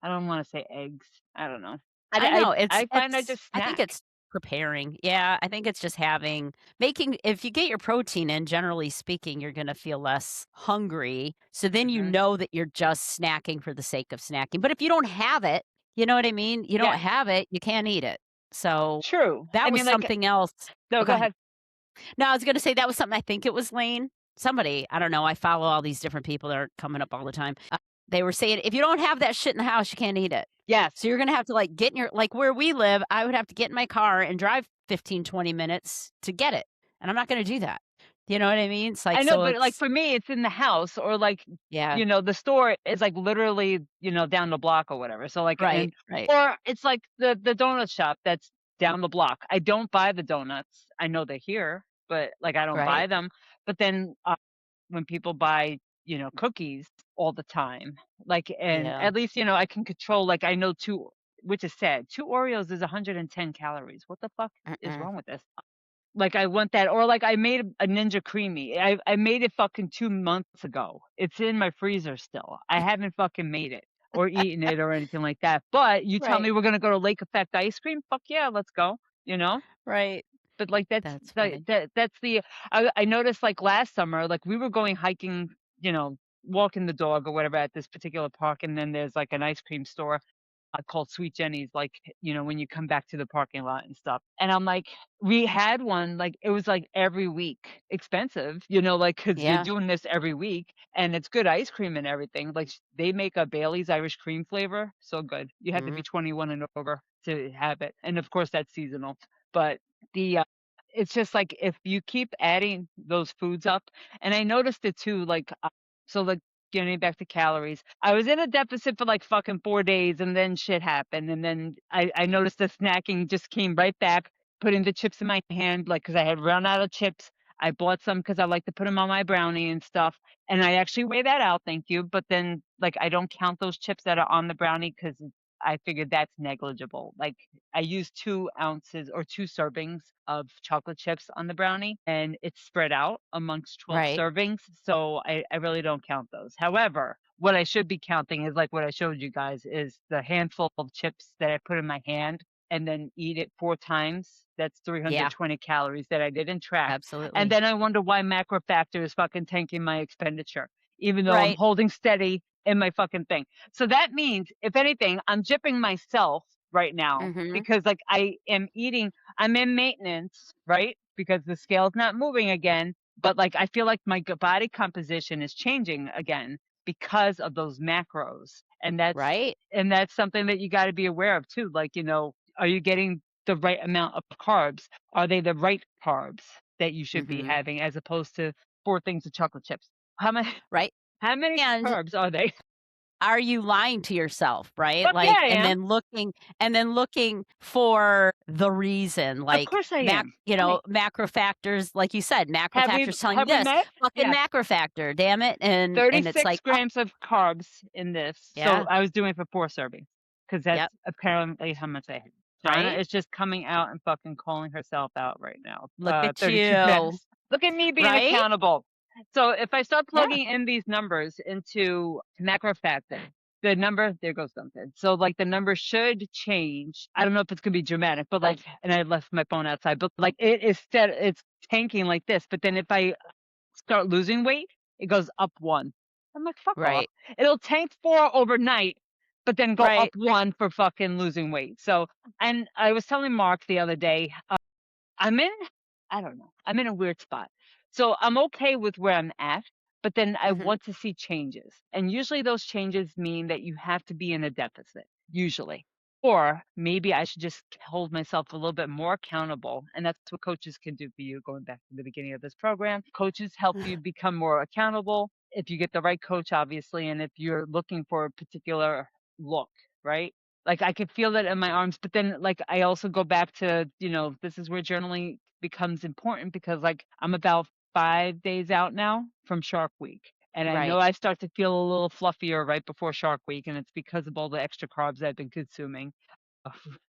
I don't wanna say eggs. I don't know.
I know,
I find I just
I think
snack.
Preparing. Yeah, I think it's just having making if you get your protein in, generally speaking, you're gonna feel less hungry, so then you
Mhm.
know that you're just snacking for the sake of snacking, but if you don't have it, you know what I mean? You don't
Yeah,
have it, you can't eat it. So,
true. I
that was
mean, like
something else.
no,
Oh, go
go
ahead.
ahead.
No, I was gonna say that was something I think it was Lane. Somebody, I don't know, I follow all these different people that are coming up all the time. They were saying, "If you don't have that shit in the house, you can't eat it."
Yes.
So you're gonna have to, like, get in your like, where we live, I would have to get in my car and drive 15, 20 minutes to get it, and I'm not gonna do that. You know what I mean? It's like,
I know,
so
but, like,
it's
for me, it's in the house or, like,
yeah.
the store is, like, literally, down the block or whatever. So, like
Right,
and
right,
or it's like the donut shop that's down the block. I don't buy the donuts. I know they're here, but, like, I don't
right.
buy them. But then, when people buy, cookies all the time, like and
Yeah.
at least, I can control, like, I know 2 which is sad. 2 Oreos is 110 calories. What the fuck is
Mm-mm.
wrong with this? Like, I want that or, like, I made a Ninja Creamy. I made it fucking 2 months ago. It's in my freezer still. I haven't fucking made it or eaten it or anything like that, but you tell
Right,
me we're gonna go to Lake Effect ice cream? Fuck yeah, let's go, you know?
right.
But, like, that's
That's
the
funny.
that's the I noticed, like, last summer, like, we were going hiking, walking the dog or whatever at this particular park, and then there's, like, an ice cream store called Sweet Jenny's, like, when you come back to the parking lot and stuff. And I'm like, we had one, like, it was like every week expensive, like, because you're
Yeah.
doing this every week and it's good ice cream and everything. Like, they make a Bailey's Irish cream flavor. So good. You have to
Mhm.
be 21 and over to have it. And of course, that's seasonal. But the, it's just like if you keep adding those foods up, and I noticed it too, like, so like getting back to calories. I was in a deficit for like fucking 4 days and then shit happened, and then I noticed the snacking just came right back, putting the chips in my hand, like because I had run out of chips. I bought some because I like to put them on my brownie and stuff, and I actually weigh that out, thank you, but then, like, I don't count those chips that are on the brownie because I figured that's negligible. Like, I use 2 ounces or 2 servings of chocolate chips on the brownie, and it's spread out amongst 12
Right,
servings, so I really don't count those. However, what I should be counting is, like, what I showed you guys is the handful of chips that I put in my hand and then eat it 4 times. That's
yeah,
320 calories that I didn't track, and
absolutely.
then I wonder why Macro Factor is fucking tanking my expenditure, even though I'm
Right.
holding steady in my fucking thing. So that means, if anything, I'm gypping myself right now
Mhm.
because, like, I'm in maintenance, right? Because the scale's not moving again, but, like, I feel like my body composition is changing again because of those macros,
Right.
and that's something that you gotta be aware of too, like, are you getting the right amount of carbs? Are they the right carbs that you should be
Mhm.
having as opposed to 4 things of chocolate chips? How many
Right.
how many
And
carbs are they?
are you lying to yourself, right?
Fuck yeah,
Like,
I am.
and then looking for the reason,
Of
like,
course I am. Honey,
macro factors, like you said, macro factors telling you
have we
this,
met?
fucking
Yes.
macro factor, damn it, and it's
36
like, "Oh,
grams of carbs in this. So
yeah,
I was doing it for 4 servings because that's
yep,
apparently how much I had. Shana
right?
is just coming out and fucking calling herself out right now.
Look at
32
you,
grams. Look at me being
right?
accountable. So if I start
Yeah,
plugging in these numbers into macro factor, the number, there goes something. So, like, the number should change. I don't know if it's gonna be dramatic, but, like, and I left my phone outside, but, like, it's tanking like this. But then if I start losing weight, it goes up 1. I'm like, "Fuck off."
right,
It'll tank 4 overnight, but then go up
right.
1 for fucking losing weight. So and I was telling Mark the other day, I'm in I don't know, I'm in a weird spot. So I'm okay with where I'm at, but then I
Mhm.
want to see changes. And usually those changes mean that you have to be in a deficit, usually. Or maybe I should just hold myself a little bit more accountable. And that's what coaches can do for you, going back to the beginning of this program. Coaches help you become more accountable if you get the right coach, obviously, and if you're looking for a particular look, right? Like, I could feel that in my arms, but then, like, I also go back to, this is where journaling becomes important because, like, I'm about 5 days out now from Shark Week, and I know
Right,
I start to feel a little fluffier right before Shark Week, and it's because of all the extra carbs I've been consuming.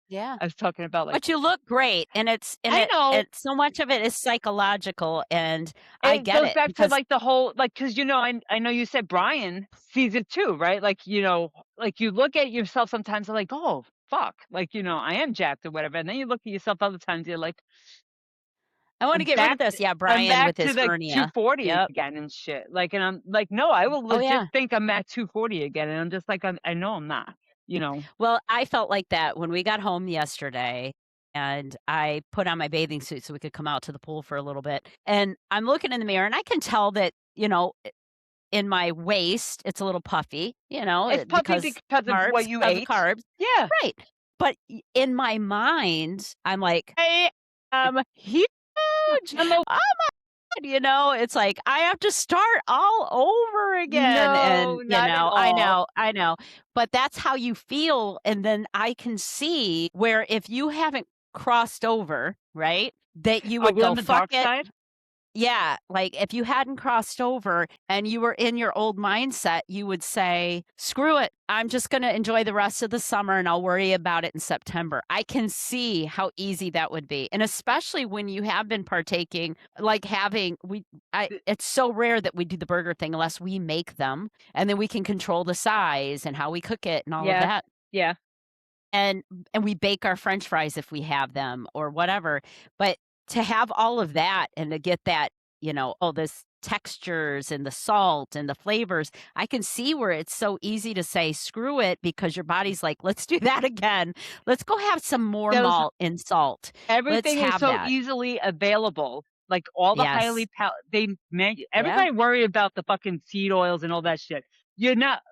yeah.
I was talking about, like
But you look great, and
I know.
so much of it is psychological, and I
It
get
goes
it
back to,
because
like, the whole like, because I know you said Brian sees it too, right? Like, like, you look at yourself sometimes and like, "Oh, fuck, like, I am jacked or whatever, and then you look at yourself other times, you're like,
I wanna
I'm
get rid of
back
this. Yeah,
I'm
Brian
back
with
to,
his
like,
hernia.
240
Yep.
again and shit, like, and I'm like, "No, I will
Oh,
legit
yeah.
think I'm at 240 again," and I'm just like, I know I'm not, you know?
Well, I felt like that when we got home yesterday, and I put on my bathing suit so we could come out to the pool for a little bit, and I'm looking in the mirror, and I can tell that, in my waist, it's a little puffy,
It's puffy
because
because of what
carbs
you
because of
ate.
carbs.
Yeah.
Right. But in my mind, I'm like, "I am huge.
I'm a
Oh it's like I have to start all over again."
No,
And,
not at all.
I know, but that's how you feel. And then I can see where if you haven't crossed over, right, that you
Are
would
we on
go,
the
fuck
dark
it.
side?
Yeah, like, if you hadn't crossed over and you were in your old mindset, you would say, "Screw it. I'm just gonna enjoy the rest of the summer, and I'll worry about it in September." I can see how easy that would be, and especially when you have been partaking, like, having we I
Th
it's so rare that we do the burger thing unless we make them, and then we can control the size and how we cook it and all of
Yes.
that.
Yeah.
And we bake our french fries if we have them or whatever, but to have all of that and to get that, all this textures and the salt and the flavors, I can see where it's so easy to say, "Screw it," because your body's like, "Let's do that again. Let's go have some more
Those
malt and salt. Let's
Everything is
have
so
that."
easily available, like, all the
Yes.
highly they
Yeah.
everybody worry about the fucking seed oils and all that shit. You're not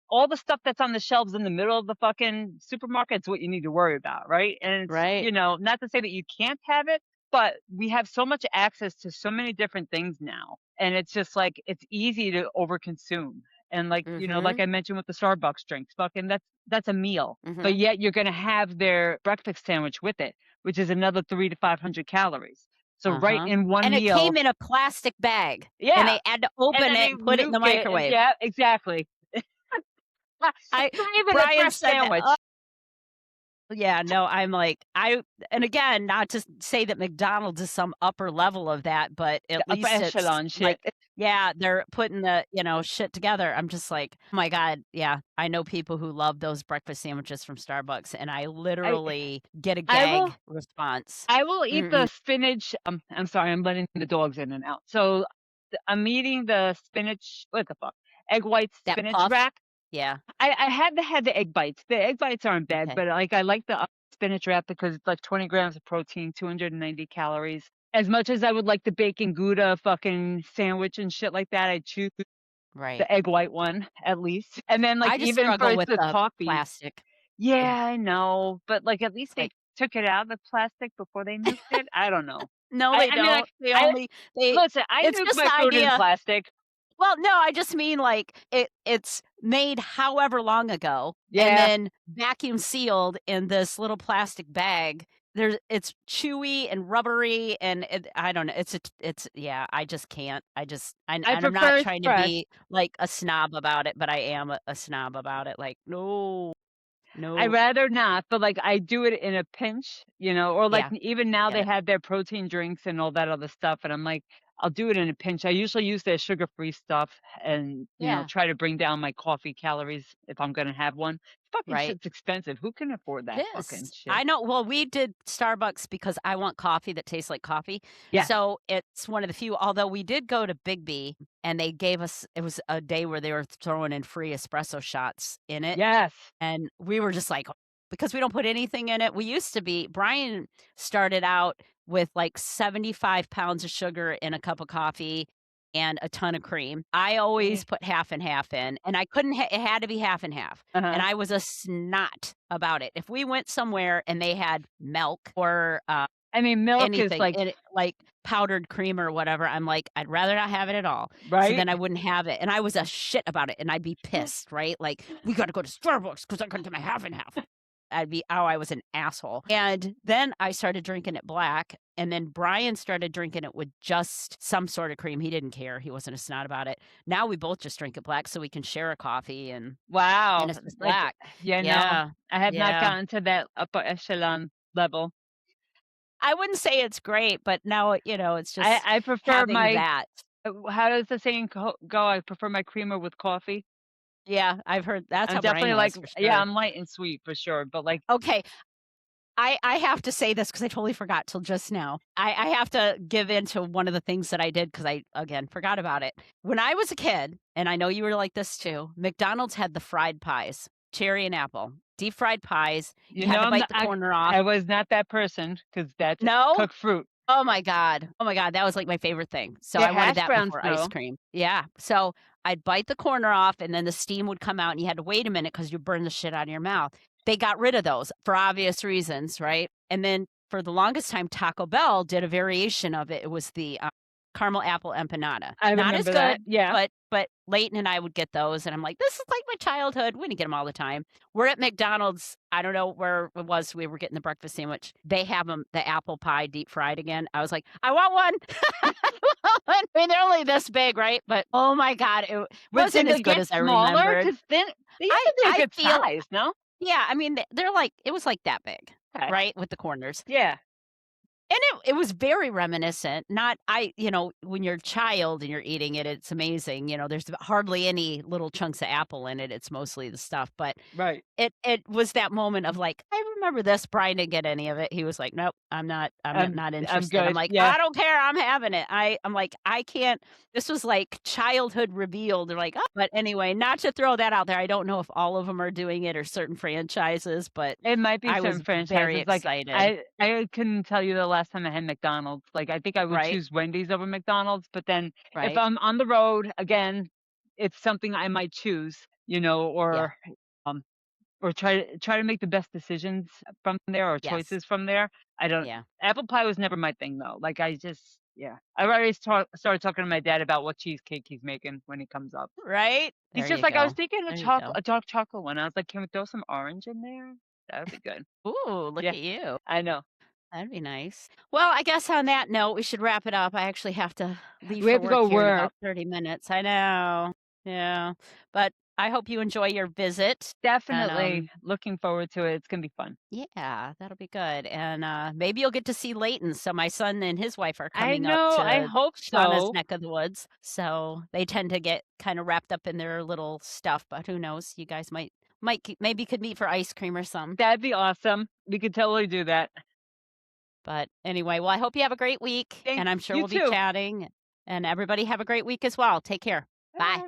All the stuff that's on the shelves in the middle of the fucking supermarket is what you need to worry about, right? And it's,
Right.
not to say that you can't have it, but we have so much access to so many different things now. And it's just like it's easy to overconsume. And like, like
Mhm.
I mentioned with the Starbucks drinks, fucking that's a meal. But
Mhm.
yet you're gonna have their breakfast sandwich with it, which is another 300 to 500 calories. So right
Uh-huh.
in one
And it
meal,
came in a plastic bag, and
yeah.
they had to
And
open
then
it
they
and put it in the
nuke it and
microwave.
yeah, exactly.
I
It's not even a
Brian
fresh
said that.
sandwich.
Yeah, no, I'm like, and again, not to say that McDonald's is some upper level of that, but
The
at
upper
least it's
echelon shit.
like, yeah, they're putting the, shit together. I'm just like, "Oh my god, yeah." I know people who love those breakfast sandwiches from Starbucks, and I
I
literally get a
I will
gag response.
I will eat the
Mm-mm.
spinach. I'm sorry, I'm letting the dogs in and out. So I'm eating the spinach. What the fuck? Egg white
That
spinach
puff?
wrap.
Yeah,
I had the egg bites. The egg bites aren't bad,
okay.
but like I like the spinach wrap because it's like 20 grams of protein, 290 calories. As much as I would like the bacon Gouda fucking sandwich and shit like that, I choose
Right.
the egg white one at least. And then like
I just
even
struggle
for
with
the
the
coffee,
plastic. Ugh,
yeah, I know, but, like, at least
it's
they
like,
took it out of the plastic before they nuked it? I don't know.
no,
I
they
I mean,
don't. They
I
only they
listen, I
it's
nuke
just
my
the
food in
idea.
plastic.
Well, no, I just mean, like, it's made however long ago and
Yeah,
then vacuum sealed in this little plastic bag. It's chewy and rubbery, and I don't know, it's yeah, I just can't.
I
And I'm not
prefer it
trying to
fresh.
be, like, a snob about it, but I am a snob about it, like, "No,
I'd
no."
rather not, but, like, I do it in a pinch, or, like,
Yeah,
even
I
now
get
they
it.
have their protein drinks and all that other stuff, and I'm like, I'll do it in a pinch. I usually use their sugar-free stuff and,
Yeah,
try to bring down my coffee calories if I'm gonna have one. Fucking
right.
shit's expensive. Who can afford
It
that fucking
is.
shit?
I know. Well, we did Starbucks because I want coffee that tastes like coffee.
Yes.
So it's one of the few, although we did go to Big B and they gave us, it was a day where they were throwing in free espresso shots in it.
Yes.
And we were just like, because we don't put anything in it. We used to be, Brian started out with like 75 pounds of sugar in a cup of coffee and a ton of cream. I
Yeah.
always put half and half in, and I couldn't, it had to be half and half. And
Uh-huh.
I was a snot about it. If we went somewhere and they had milk or
I mean, milk is
anything
like
in it, like powdered cream or whatever, I'm like, I'd rather not have it at all. So
right?
then I wouldn't have it. And I was a shit about it and I'd be pissed, right? Like, we got to go to Starbucks because I couldn't get my half and half. I was an asshole. And then I started drinking it black. And then Brian started drinking it with just some sort of cream. He didn't care. He wasn't a snot about it. Now we both just drink it black so we can share a coffee and
Wow.
it's just
Like,
black.
no,
Yeah.
I have not
Yeah.
gotten to that upper echelon level.
I wouldn't say it's great, but now, it's
I
just
I prefer
having
my
that.
how does the saying go? I prefer my creamer with coffee.
Yeah, I've heard that's
I'm
how Brian
definitely like
was for
yeah,
sure.
I'm light and sweet for sure, but, like
Okay, I have to say this because I totally forgot till just now. I have to give in to one of the things that I did because I, again, forgot about it. When I was a kid, and I know you were like this too, McDonald's had the fried pies, cherry and apple, deep fried pies.
you
You had
know,
to
I'm
bite
not
the corner off.
I was not that person because that's
No?
cooked fruit.
Oh my god. Oh my god, that was, like, my favorite thing. So
They're
I wanted
hash
that
browns,
before ice
though.
cream. Yeah. So I'd bite the corner off, and then the steam would come out, and you had to wait a minute because you burn the shit out of your mouth. They got rid of those for obvious reasons, right? And then for the longest time, Taco Bell did a variation of it. It was the, caramel apple empanada.
I
Not as
remember that,
good,
yeah.
but Leighton and I would get those, and I'm like, "This is like my childhood." We didn't get them all the time. We're at McDonald's, I don't know where it was, we were getting the breakfast sandwich. They have them, the apple pie deep fried again. I was like, "I want one." I mean, they're only this big, right? But, oh my god, it
But
wasn't
did
as
they
good
get
as I
smaller?
remembered.
Because then they used to be a
I
good
feel
size, no?
yeah, I mean, they're like it was like that big,
Okay.
right, with the corners.
Yeah,
And it was very reminiscent, not when you're a child and you're eating it, it's amazing, there's hardly any little chunks of apple in it, it's mostly the stuff, but
right.
it was that moment of like, "I remember this." Brian didn't get any of it. He was like, "Nope, I'm not
I'm
interested." I'm
good,
like,
yeah.
"I don't care, I'm having it." I'm like, "I can't." This was like childhood reveal. They're like, "Oh," but anyway, not to throw that out there, I don't know if all of them are doing it or certain franchises, but
It might be
I
certain
was very
franchises, like,
excited,
I couldn't tell you the last time I had McDonald's, like, I think I would
right?
choose Wendy's over McDonald's, but then if
Right?
I'm on the road, again, it's something I might choose,
Yeah,
um, or try to make the best decisions from there or
yes,
choices from there. I don't
yeah,
apple pie was never my thing, though, like, I just yeah. I've already started talking to my dad about what cheesecake he's making when he comes up.
right?
He's
There
just
you
like, "I was
go,
thinking
there you go.
a dark chocolate one." I was like, "Can we throw some orange in there? That would be good."
Ooh, look
Yeah,
at you.
I know.
That'd be nice. Well, I guess on that note, we should wrap it up. I actually have to leave
We
for
have to
work
go
here in
work.
about 30 minutes. I know. Yeah. But I hope you enjoy your visit. And
Definitely looking forward to it. It's gonna be fun.
yeah, that'll be good. And maybe you'll get to see Leighton. So my son and his wife are
I
coming up
know, I
to
hope
Shauna's
so.
neck of the woods. So they tend to get kind of wrapped up in their little stuff, but who knows? You guys maybe could meet for ice cream or something.
That'd be awesome. We could totally do that.
But anyway, well, I hope you have a great week, and
Thanks.
I'm sure
You
we'll be
too.
chatting, and everybody have a great week as well. Take care. Bye.